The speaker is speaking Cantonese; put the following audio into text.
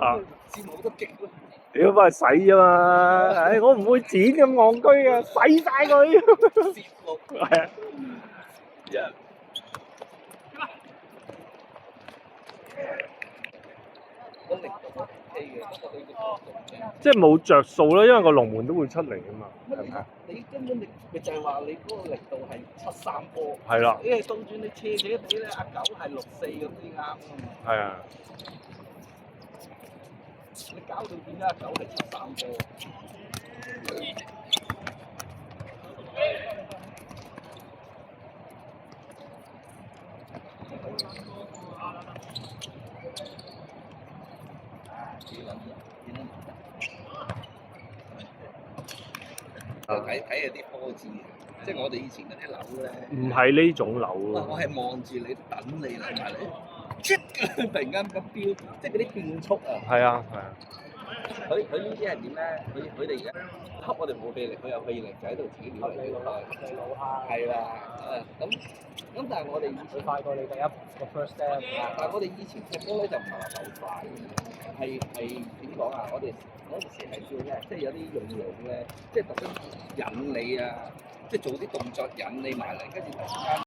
啊！節目都激咯。屌翻去洗啫嘛！唉，我唔會剪咁戇居啊，洗晒佢。節目係啊。個力度 OK 嘅，不過你個角度啫。即係冇着數啦，因為個龍門都會出嚟啊嘛。係咪啊？你根本咪就係話你嗰個力度係7-3波。係啦。因為倒轉你斜斜地咧，阿九係6-4咁先啱啊嘛。係啊。你搞到點解阿九係7-3波？睇下啲波子，即係我哋以前嗰啲樓咧。唔係呢種樓喎。我係望住你等你嚟埋你，突然間咁飆，即係嗰啲變速啊！係啊係啊。佢呢啲係點咧？佢哋而家吸我哋冇氣力，佢有氣力就喺度自己撩嚟撩去。係啦，咁但係我哋以前快過你第一個 first step。但係我哋以前踢波咧就唔係話鬥快嘅，係點講啊？我哋嗰陣時係叫咩？即係有啲用腦咧，即係特登引你啊，即係做啲動作引你埋嚟，跟住突然間。